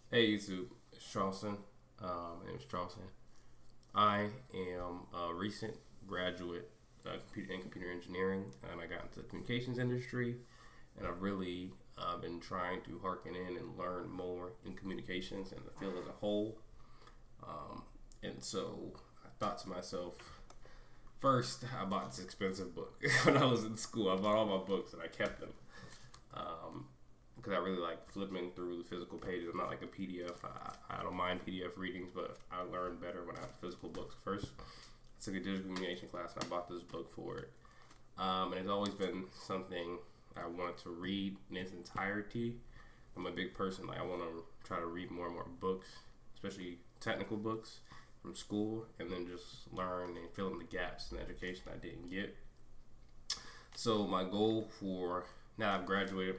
Hey YouTube, it's Charleston. My name is Charleston. I am a recent graduate in computer engineering, and I got into the communications industry. And I've really been trying to harken in and learn more in communications and the field as a whole. And so I thought to myself, first I bought this expensive book when I was in school. I bought all my books and I kept them. Because I really like flipping through the physical pages. I'm not like a PDF. I don't mind PDF readings, but I learn better when I have physical books. First, I took a digital communication class and I bought this book for it. And it's always been something I wanted to read in its entirety. I'm a big person. Like I want to try to read more and more books, especially technical books from school, and then just learn and fill in the gaps in education I didn't get. So my goal for now I've graduated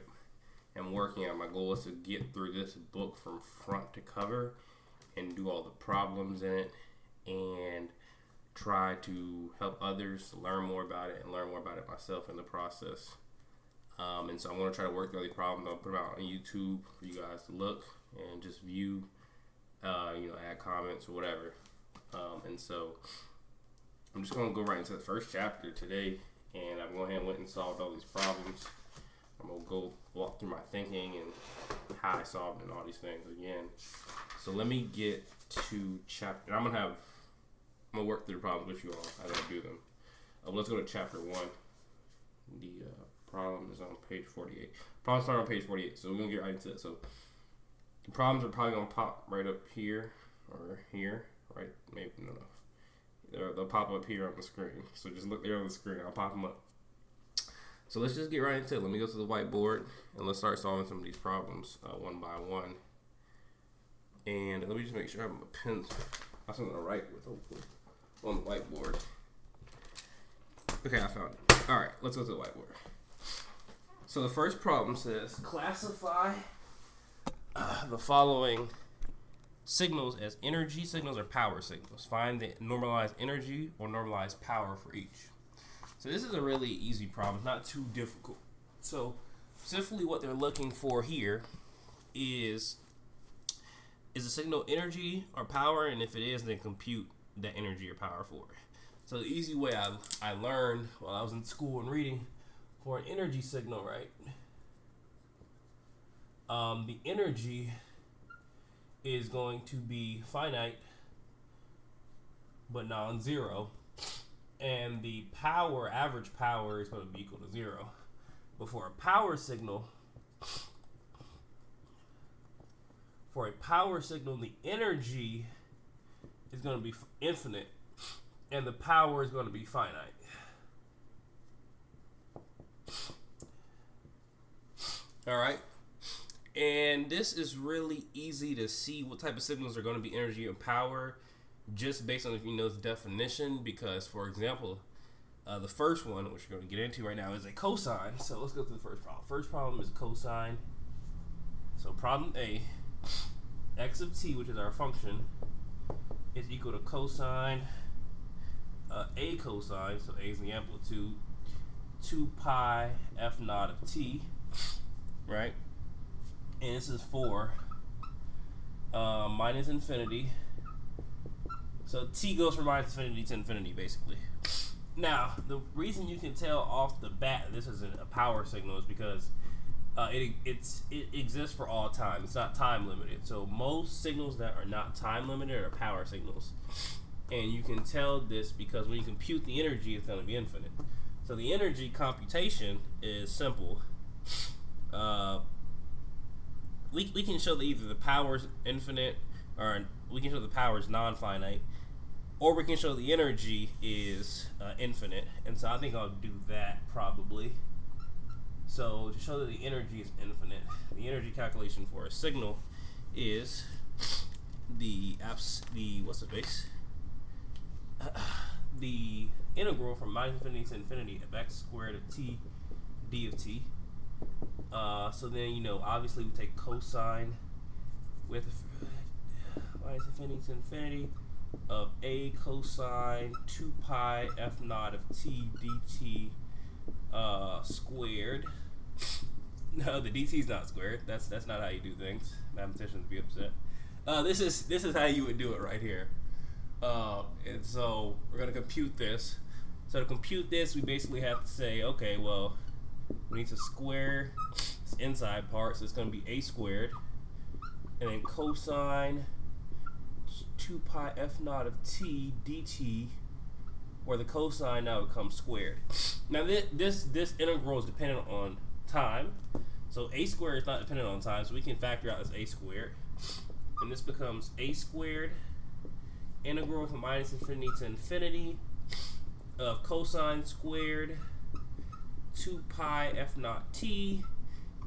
and working on, my goal is to get through this book from front to cover and do all the problems in it and try to help others learn more about it and learn more about it myself in the process. And so I'm going to try to work through the problems. I'll put them out on YouTube for you guys to look and just view, add comments or whatever. And so I'm just going to go right into the first chapter today, and I'm going ahead and went and solved all these problems. I'm going to go walk through my thinking and how I solved and all these things again. So let me get to chapter. I'm going to work through the problems with you all as I do them. Let's go to chapter 1. The problem is on page 48. Problems start on page 48, so we're going to get right into it. So the problems are probably going to pop right up here or here, right? Maybe, no. They'll pop up here on the screen. So just look there on the screen. I'll pop them up. So let's just get right into it. Let me go to the whiteboard and let's start solving some of these problems one by one. And let me just make sure I have my pen. I have something to write with, hopefully, on the whiteboard. Okay, I found it. All right, let's go to the whiteboard. So the first problem says, classify the following signals as energy signals or power signals. Find the normalized energy or normalized power for each. So this is a really easy problem, not too difficult. So specifically what they're looking for here is the signal energy or power, and if it is, then compute that energy or power for it. So the easy way I learned while I was in school and reading for an energy signal, right? The energy is going to be finite but non-zero. And the power, average power, is going to be equal to 0. But for a power signal, the energy is going to be infinite, and the power is going to be finite. All right. And this is really easy to see what type of signals are going to be energy and power, just based on if you know the definition, because, for example, the first one, which we're going to get into right now, is a cosine. So let's go through the first problem. First problem is cosine. So problem A, x of t, which is our function, is equal to cosine, a cosine, so a is the amplitude, 2 pi f naught of t, right? And this is for minus infinity. So t goes from minus infinity to infinity, basically. Now, the reason you can tell off the bat this isn't a power signal is because it exists for all time. It's not time limited. So most signals that are not time limited are power signals. And you can tell this because when you compute the energy, it's going to be infinite. So the energy computation is simple. We can show that either the power is infinite, or we can show the power is non-finite, or we can show the energy is infinite. And so I think I'll do that probably. So to show that the energy is infinite, the energy calculation for a signal is the integral from minus infinity to infinity of x squared of t d of t. So then, obviously we take cosine with minus infinity to infinity of a cosine 2 pi f naught of t dt squared. No, the DT is not squared. That's not how you do things. Mathematicians be upset. This is how you would do it right here. And so we're gonna compute this. So to compute this, we basically have to say, okay, well, we need to square this inside part, so it's gonna be a squared, and then cosine 2 pi f naught of t dt, where the cosine now becomes squared. Now this integral is dependent on time, so a squared is not dependent on time, so we can factor out this a squared, and this becomes a squared integral from minus infinity to infinity of cosine squared 2 pi f naught t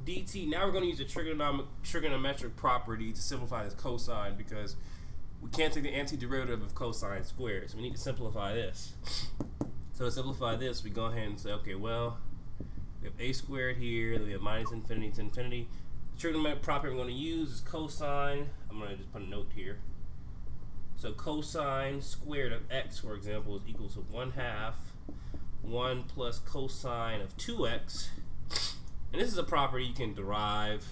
dt. Now we're going to use a trigonometric property to simplify this cosine, because we can't take the antiderivative of cosine squared, so we need to simplify this. So to simplify this, we go ahead and say, okay, well, we have a squared here, then we have minus infinity to infinity. The trigonometric property I'm going to use is cosine. I'm going to just put a note here. So cosine squared of x, for example, is equal to 1/2 1 plus cosine of 2x. And this is a property you can derive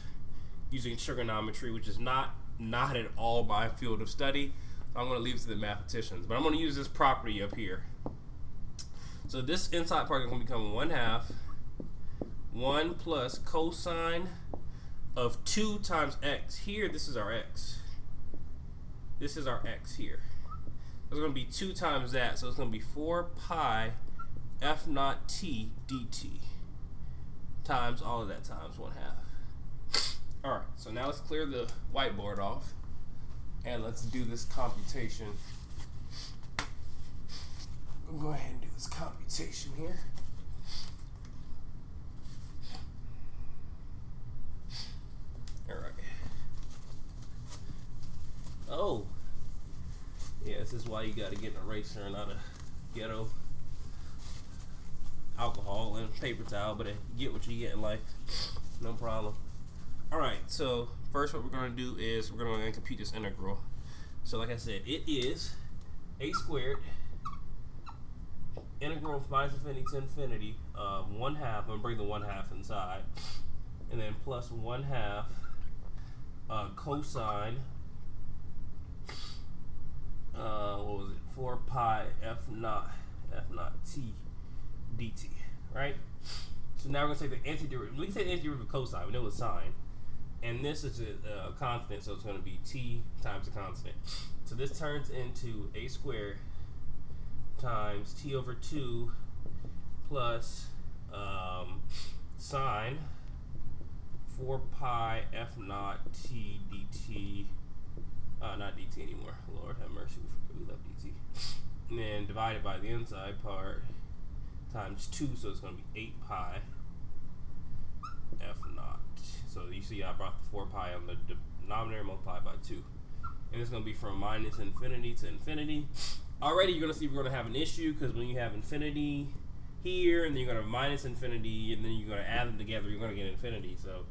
using trigonometry, which is not at all my field of study. I'm going to leave it to the mathematicians, but I'm going to use this property up here. So this inside part is going to become 1/2 1 plus cosine of 2 times x. Here, this is our x. This is our x here. It's going to be 2 times that, so it's going to be 4 pi f naught t dt times all of that times 1/2. All right, so now let's clear the whiteboard off and let's do this computation. We'll go ahead and do this computation here. All right. Oh, yeah, this is why you got to get an eraser and not a ghetto alcohol and paper towel, but you get what you get in life, no problem. All right, so first what we're going to do is we're going to compute this integral. So like I said, it is a squared integral from minus infinity to infinity of 1/2. I'm going to bring the 1/2 inside, and then plus 1/2 cosine. What was it? 4 pi f naught t dt, right? So now we're going to take the antiderivative. We can take the antiderivative of cosine. We know it's sine. And this is a constant, so it's going to be t times the constant. So this turns into a squared times t over 2 plus sine 4 pi f naught t dt. Not dt anymore. Lord have mercy, we love dt. And then divided by the inside part times 2, so it's going to be 8 pi f naught. So you see I brought the 4 pi on the denominator, multiplied by 2. And it's going to be from minus infinity to infinity. Already you're going to see we're going to have an issue, because when you have infinity here, and then you're going to have minus infinity, and then you're going to add them together, you're going to get infinity. So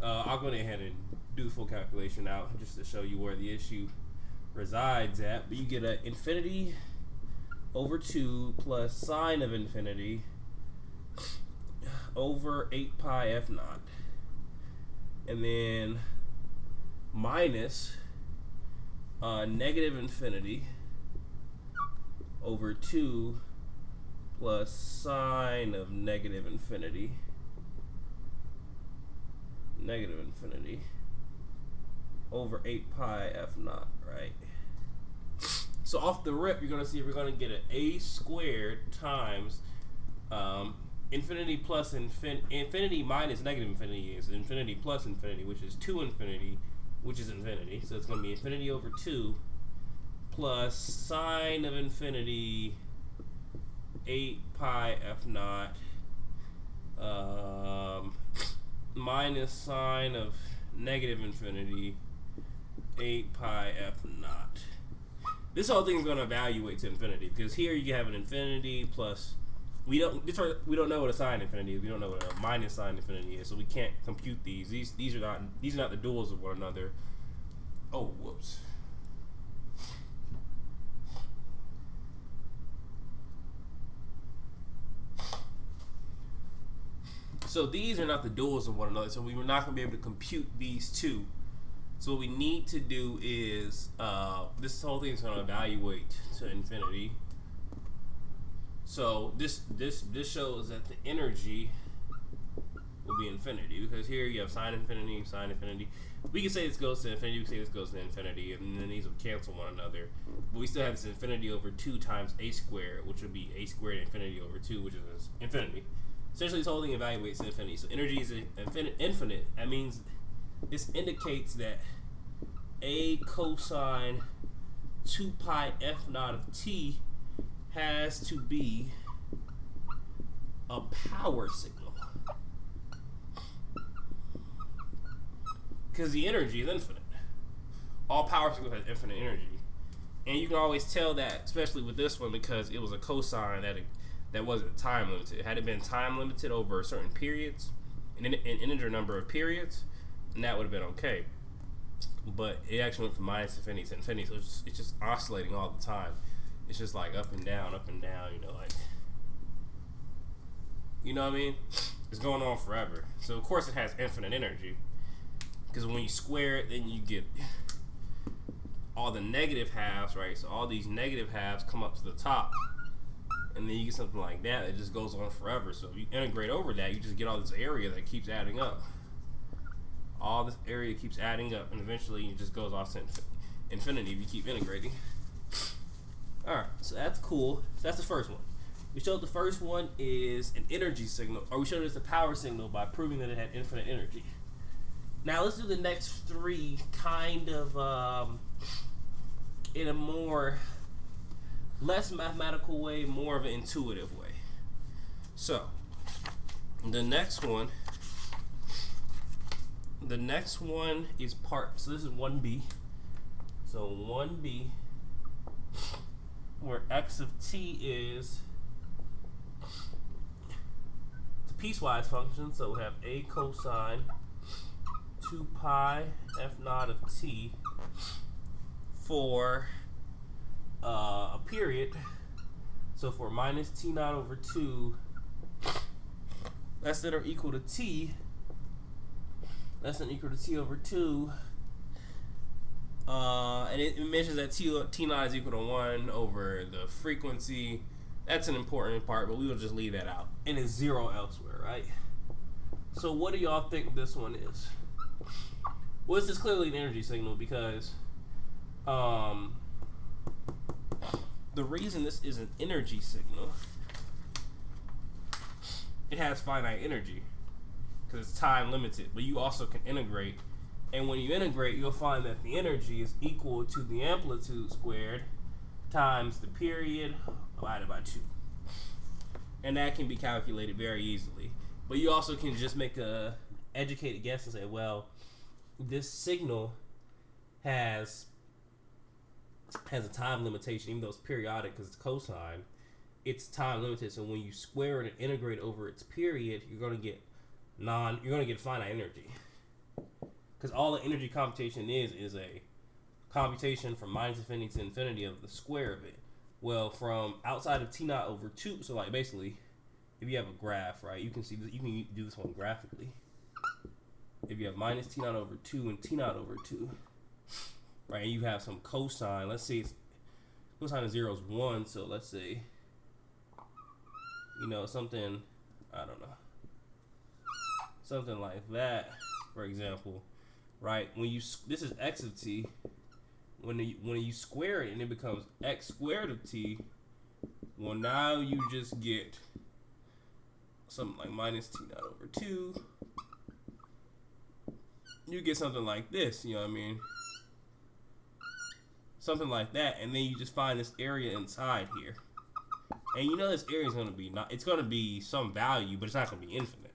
I'll go ahead and do the full calculation out just to show you where the issue resides at. But you get an infinity over 2 plus sine of infinity over 8 pi f naught, and then minus negative infinity over 2 plus sine of negative infinity over 8 pi f naught, right? So off the rip, you're going to see we're going to get an a squared times infinity plus infinity minus negative infinity is infinity plus infinity, which is 2 infinity, which is infinity. So it's going to be infinity over 2 plus sine of infinity 8 pi f naught minus sine of negative infinity 8 pi f naught. This whole thing is going to evaluate to infinity, because here you have an infinity plus we don't know what a sine infinity is. We don't know what a minus sine infinity is, so we can't compute these. These are not the duals of one another. Oh, whoops. So these are not the duals of one another. So we were not going to be able to compute these two. So what we need to do is this whole thing is going to evaluate to infinity. So this shows that the energy will be infinity, because here you have sine infinity, sine infinity. We can say this goes to infinity, we can say this goes to infinity, and then these will cancel one another. But we still have this infinity over 2 times a squared, which would be a squared infinity over 2, which is infinity. Essentially, this whole thing evaluates to infinity. So energy is infinite. That means this indicates that a cosine 2 pi f naught of t has to be a power signal. Because the energy is infinite. All power signals have infinite energy. And you can always tell that, especially with this one, because it was a cosine that wasn't time limited. Had it been time limited over certain periods, an integer number of periods, and that would have been okay. But it actually went from minus infinity to infinity, so it's just oscillating all the time. It's just like up and down, you know what I mean? It's going on forever. So of course it has infinite energy. Because when you square it, then you get all the negative halves, right? So all these negative halves come up to the top. And then you get something like that. It just goes on forever. So if you integrate over that, you just get all this area that keeps adding up. All this area keeps adding up. And eventually it just goes off to infinity if you keep integrating. Alright, so that's cool. So that's the first one. We showed the first one is an energy signal. Or we showed it's a power signal by proving that it had infinite energy. Now let's do the next 3 kind of in a more less mathematical way, more of an intuitive way. So the next one is so this is 1b. So 1b, where x of t is it's a piecewise function, so we have a cosine 2 pi f naught of t for a period. So for minus t naught over 2 less than or equal to t, less than or equal to t over 2, and it mentions that t naught is equal to 1 over the frequency. That's an important part, but we will just leave that out. And it's 0 elsewhere, right? So what do y'all think this one is? Well, this is clearly an energy signal because the reason this is an energy signal, it has finite energy because it's time limited, but you also can integrate. And when you integrate, you'll find that the energy is equal to the amplitude squared times the period divided by 2. And that can be calculated very easily. But you also can just make a educated guess and say, well, this signal has a time limitation, even though it's periodic because it's cosine. It's time limited, so when you square it and integrate over its period, you're going to get finite energy. Because all the energy computation is a computation from minus infinity to infinity of the square of it. Well, from outside of t naught over 2, so like basically, if you have a graph, right, you can see this, you can do this one graphically. If you have minus t naught over 2 and t naught over 2, right, and you have some cosine, let's say cosine of 0 is 1, so let's say, something, I don't know, something like that, for example, right, this is x of t, when you square it and it becomes x squared of t, well, now you just get something like minus t naught over 2. You get something like this, you know what I mean? Something like that, and then you just find this area inside here. And this area is going to be it's going to be some value, but it's not going to be infinite.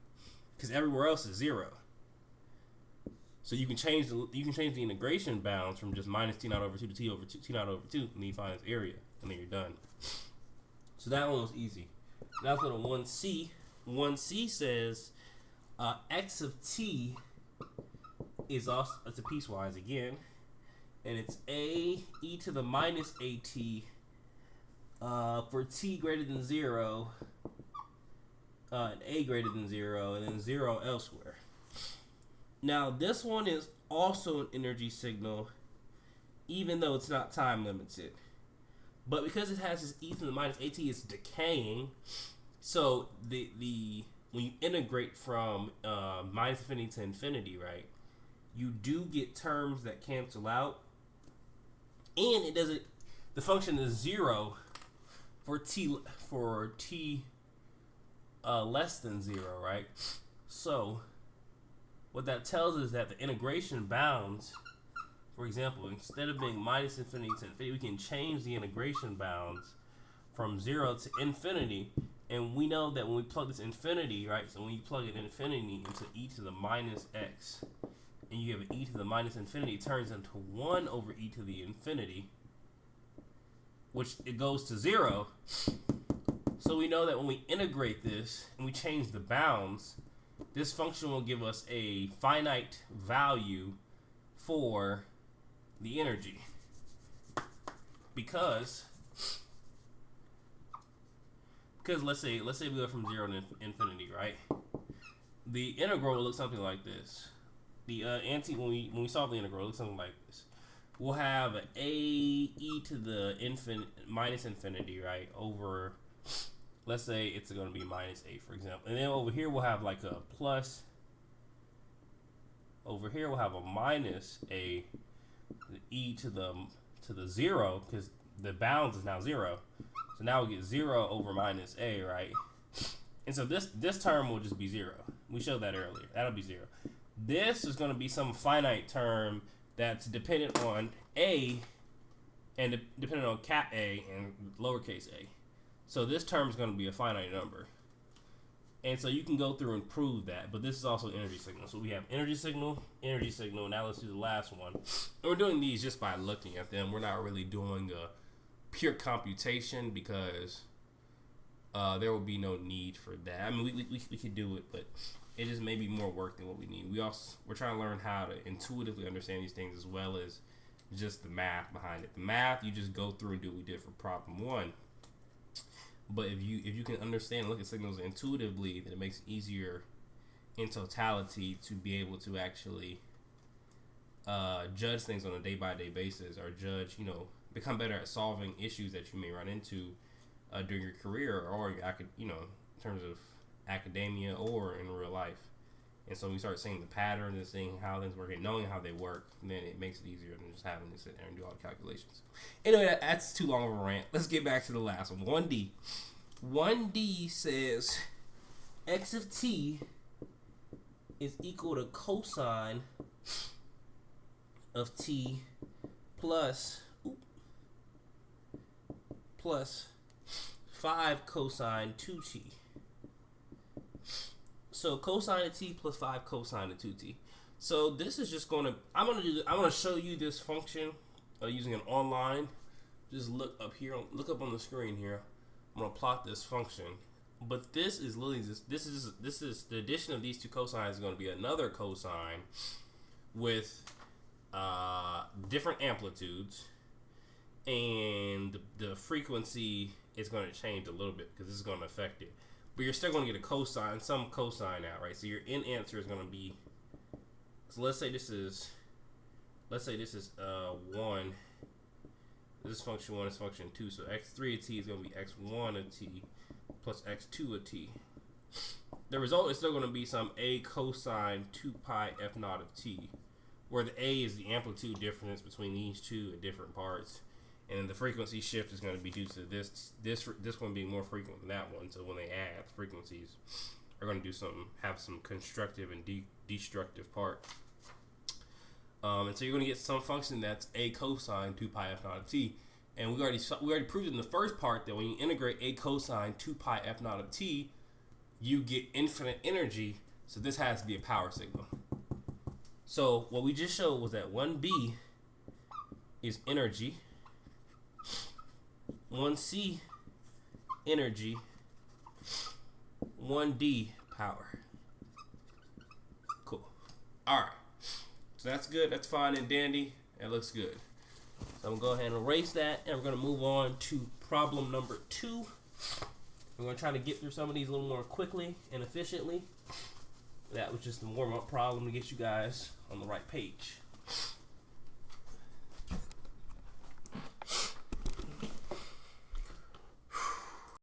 Because everywhere else is 0. So you can change the integration bounds from just minus t naught over 2 to t naught over 2, and then you find this area, and then you're done. So that one was easy. Now let's go to 1c. 1c says x of t is also, it's a piecewise again, and it's a e to the minus at for t greater than 0 an A greater than 0, and then 0 elsewhere. Now, this one is also an energy signal, even though it's not time limited. But because it has this e to the minus at, it's decaying. So the when you integrate from minus infinity to infinity, right, you do get terms that cancel out, and it doesn't. The function is 0 for t less than 0, right? So what that tells us is that the integration bounds, for example, instead of being minus infinity to infinity, we can change the integration bounds from 0 to infinity. And we know that when we plug this infinity, right? So when you plug an infinity into e to the minus x, and you have an e to the minus infinity, it turns into 1 over e to the infinity, which it goes to 0. So we know that when we integrate this and we change the bounds, this function will give us a finite value for the energy. Because let's say we go from 0 to infinity, right? The integral will look something like this. The when we solve the integral, it looks something like this. We'll have an a e to the minus infinity, right? Over, let's say it's going to be minus a, for example. And then over here we'll have like a plus. Over here we'll have a minus a, the e to the 0, because the bounds is now 0. So now we get 0 over minus a, right? And so this term will just be 0. We showed that earlier. That'll be 0. This is going to be some finite term that's dependent on a and dependent on cap a and lowercase a. So this term is going to be a finite number. And so you can go through and prove that. But this is also energy signal. So we have energy signal. Now let's do the last one. And we're doing these just by looking at them. We're not really doing a pure computation because there will be no need for that. I mean, we could do it, but it just may be more work than what we need. We're trying to learn how to intuitively understand these things as well as just the math behind it. The math, you just go through and do what we did for problem 1. But if you can understand and look at signals intuitively, then it makes it easier in totality to be able to actually judge things on a day-by-day basis, or become better at solving issues that you may run into during your career, or in terms of academia or in real life. And so when we start seeing the patterns and seeing how things work and knowing how they work, then it makes it easier than just having to sit there and do all the calculations. Anyway, that's too long of a rant. Let's get back to the last one. 1D. 1D says x of t is equal to cosine of t plus 5 cosine 2t. So cosine of t plus 5 cosine of 2t. So this is just going to, I'm going to show you this function using an online. Just look up here, look up on the screen here. I'm going to plot this function. But this is literally this is the addition of these two cosines is going to be another cosine with different amplitudes, and the frequency is going to change a little bit because this is going to affect it. But you're still going to get some cosine out, right? So your end answer is going to be, so let's say this is 1. This is function 1, is function 2. So x3 of t is going to be x1 of t plus x2 of t. The result is still going to be some a cosine 2 pi f naught of t, where the a is the amplitude difference between these two at different parts. And the frequency shift is going to be due to this one being more frequent than that one. So when they add, the frequencies are going to have some constructive and destructive part. And so you're going to get some function that's a cosine 2 pi f naught of t. And we already proved in the first part that when you integrate a cosine 2 pi f naught of t, you get infinite energy. So this has to be a power signal. So what we just showed was that 1b is energy, 1c energy, 1d power. Cool. All right. So that's good. That's fine and dandy. That looks good. So I'm going to go ahead and erase that, and we're going to move on to problem number 2. We're going to try to get through some of these a little more quickly and efficiently. That was just a warm-up problem to get you guys on the right page.